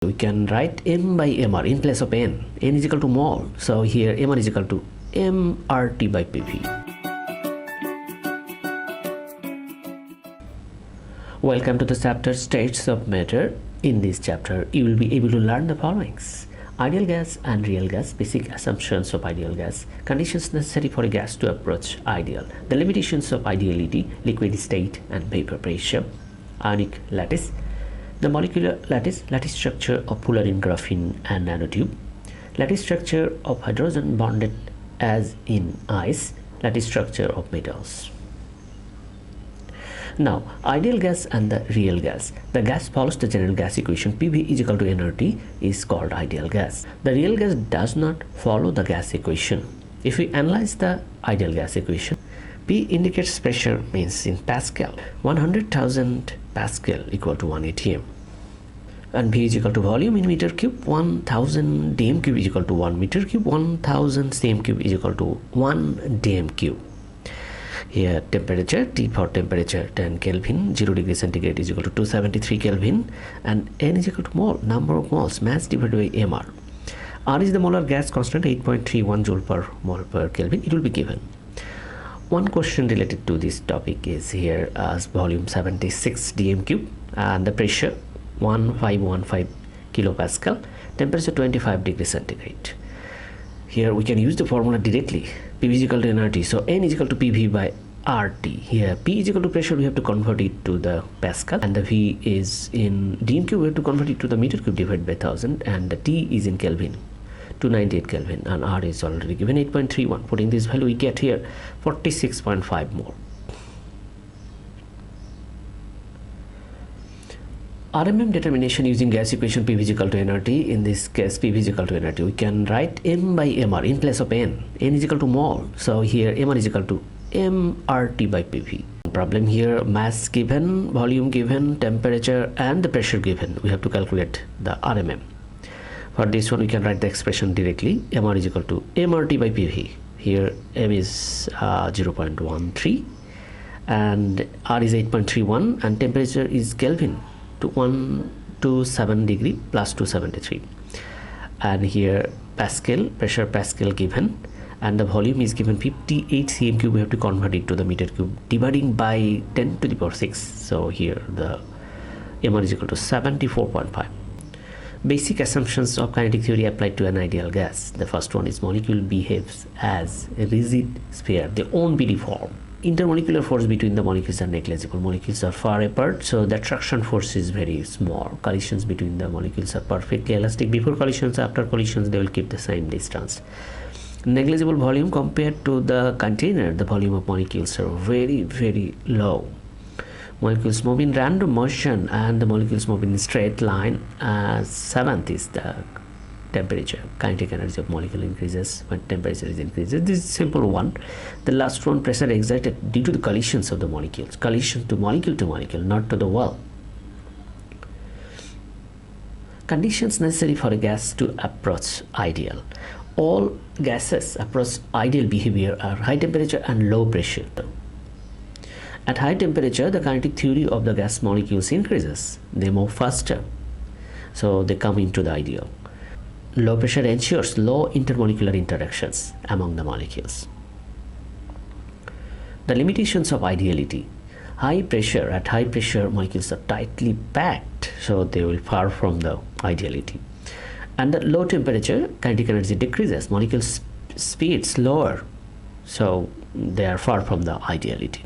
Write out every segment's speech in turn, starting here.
We can write m by mr in place of n is equal to mol. So here mr is equal to mRT by PV. Welcome to the chapter States of Matter. In this chapter, you will be able to learn the followings: ideal gas and real gas, basic assumptions of ideal gas, conditions necessary for a gas to approach ideal, the limitations of ideality, liquid state and vapor pressure, Ionic lattice, the molecular lattice structure of fullerene, graphene and nanotube, lattice structure of hydrogen bonded as in ice, lattice structure of metals. Now, ideal gas and the real gas. The gas follows the general gas equation PV is equal to nRT is called ideal gas. The real gas does not follow the gas equation. If we analyze the ideal gas equation, P indicates pressure, means in Pascal, 100,000 Pascal equal to 1 atm, and V is equal to volume in meter cube. 1000 dm cube is equal to 1 meter cube. 1000 cm cube is equal to 1 dm cube. Here temperature, T for temperature 10 Kelvin, 0 degree centigrade is equal to 273 Kelvin, and N is equal to mole, number of moles, mass divided by mR. R is the molar gas constant, 8.31 joule per mole per Kelvin. It will be given. One question related to this topic is here as volume 76 dm cube and the pressure 1515 kilopascal, temperature 25 degree centigrade. Here we can use the formula directly. PV is equal to nRT, so N is equal to PV by RT. Here P is equal to pressure, we have to convert it to the Pascal, and the V is in dm cube, we have to convert it to the meter cube divided by 1000, and the T is in Kelvin, 298 Kelvin, and R is already given 8.31. Putting this value, we get here 46.5 mole. RMM determination using gas equation PV is equal to nRT. In this case, PV is equal to nRT. We can write m by mr in place of n is equal to mol. So here mr is equal to mRT by PV. Problem here: mass given, volume given, temperature and the pressure given. We have to calculate the RMM. For this one, we can write the expression directly. mr is equal to mRT by PV. Here m is 0.13 and r is 8.31 and temperature is Kelvin, to 127 degree plus 273, and here Pascal, pressure Pascal given, and the volume is given 58 cm cube. We have to convert it to the meter cube, dividing by 10 to the power 6. So here the mr is equal to 74.5. Basic assumptions of kinetic theory applied to an ideal gas. The first one is molecule behaves as a rigid sphere. They won't be deformed. Intermolecular force between the molecules are negligible. Molecules are far apart, so the attraction force is very small. Collisions between the molecules are perfectly elastic. Before collisions, after collisions, they will keep the same distance. Negligible volume compared to the container. The volume of molecules are very low. Molecules move in random motion and the molecules move in straight line. Seventh is the temperature. Kinetic energy of molecule increases when temperature is increases. This is simple one. The last one, pressure exerted due to the collisions of the molecules. Collision to molecule, not to the wall. Conditions necessary for a gas to approach ideal. All gases approach ideal behavior are high temperature and low pressure. At high temperature, the kinetic theory of the gas molecules increases. They move faster, so they come into the ideal. Low pressure ensures low intermolecular interactions among the molecules. The limitations of ideality. High pressure, at high pressure molecules are tightly packed, so they will far from the ideality. And the low temperature, kinetic energy decreases, molecule speed slower, so they are far from the ideality.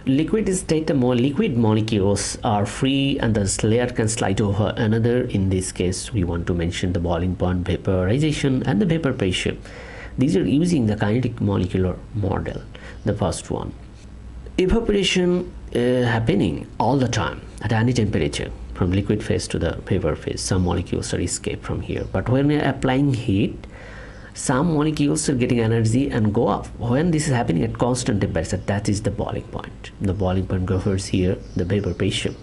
Liquid state, the liquid molecules are free and the layer can slide over another. In this case, we want to mention the boiling point, vaporization and the vapor pressure. These are using the kinetic molecular model. The first one, evaporation happening all the time at any temperature, from liquid phase to the vapor phase. Some molecules are escaped from here, but when we are applying heat, some molecules are getting energy and go up. When this is happening at constant temperature, that is the boiling point. The boiling point goes here, the vapor pressure.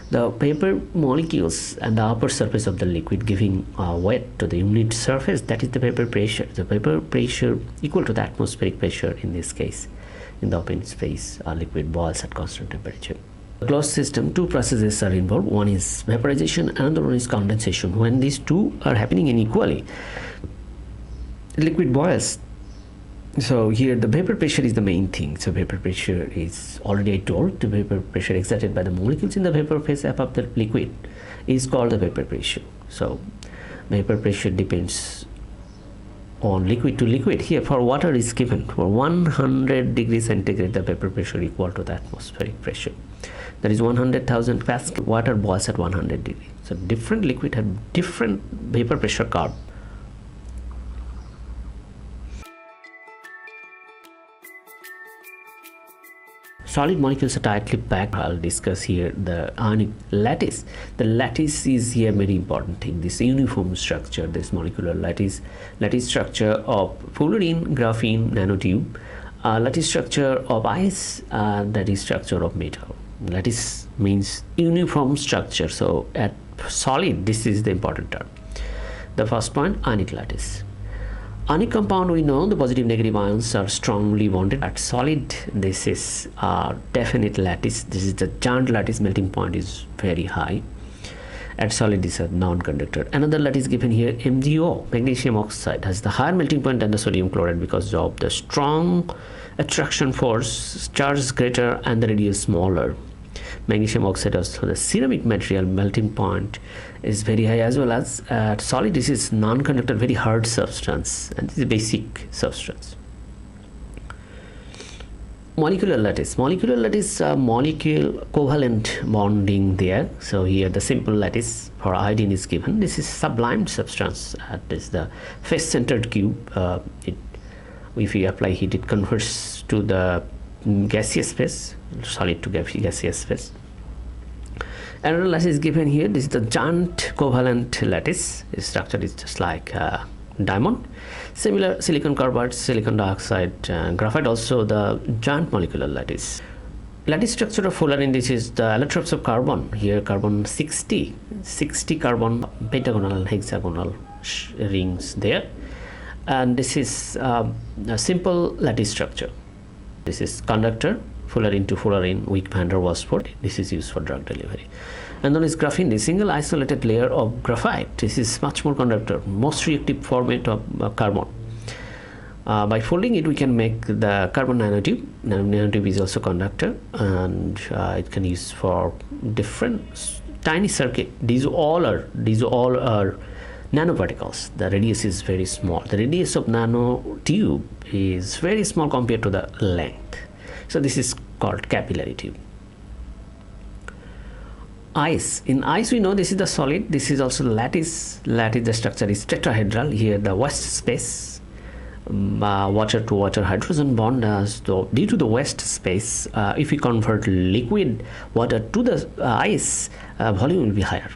The vapor molecules and the upper surface of the liquid giving weight to the unit surface, that is the vapor pressure. The vapor pressure equal to the atmospheric pressure in this case. in the open space, a liquid boils at constant temperature. Closed system, two processes are involved. One is vaporization, another one is condensation. When these two are happening unequally, liquid boils. So here the vapor pressure is the main thing. So vapor pressure is already I told, the vapor pressure exerted by the molecules in the vapor phase above the liquid is called the vapor pressure. So vapor pressure depends on liquid to liquid. Here for water is given for 100 degrees centigrade, the vapor pressure equal to the atmospheric pressure. That is 100,000 pascal. Water boils at 100 degrees. So different liquid have different vapor pressure curve. Solid molecules are tightly packed. I'll discuss here the ionic lattice. The lattice is here very important thing. This uniform structure, this molecular lattice structure of fullerene, graphene, nanotube, lattice structure of ice, that is structure of metal. Lattice means uniform structure. So at solid, this is the important term. The first point, ionic lattice. Ionic compound, we know the positive negative ions are strongly bonded. At solid, this is a definite lattice. This is the giant lattice, melting point is very high. At solid, this is a non-conductor. Another lattice given here, MgO, magnesium oxide, has the higher melting point than the sodium chloride because of the strong attraction force, charge is greater and the radius smaller. Magnesium oxide also the ceramic material, melting point is very high, as well as solid, this is non-conductor, very hard substance, and this is basic substance. Molecular lattice, molecule covalent bonding there. So here the simple lattice for iodine is given. This is sublimed substance. This is the face-centered cube. If you apply heat, it converts to the gaseous phase, solid to gaseous phase. Another lattice is given here. This is the giant covalent lattice. Its structure is just like diamond. Similar silicon carbide, silicon dioxide, graphite, also the giant molecular lattice. Lattice structure of fullerene, this is the allotropes of carbon. Here carbon 60 carbon pentagonal and hexagonal rings there. And this is a simple lattice structure. This is conductor, fullerene to fullerene, weak van der Waals force. This is used for drug delivery. And then is graphene, the single isolated layer of graphite. This is much more conductor, most reactive format of carbon. By folding it, we can make the carbon nanotube. Nanotube is also conductor, and it can use for different tiny circuit. These all are nanoparticles. The radius is very small. The radius of nanotube is very small compared to the length. So this is called capillary tube. Ice. In ice, we know this is the solid. This is also lattice. The structure is tetrahedral. Here the west space, water to water hydrogen bond. So due to the west space, if we convert liquid water to the ice, volume will be higher.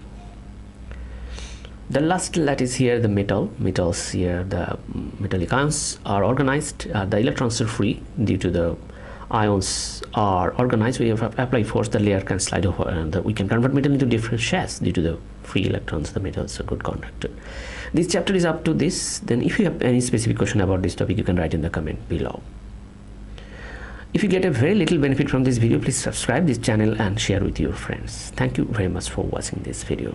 The last lattice here, the metals here, the metallic ions are organized. The electrons are free due to the ions are organized. We have applied force, the layer can slide over, and we can convert metal into different shells due to the free electrons. The metal is a good conductor. This chapter is up to this. Then if you have any specific question about this topic, you can write in the comment below. If you get a very little benefit from this video, please subscribe this channel and share with your friends. Thank you very much for watching this video.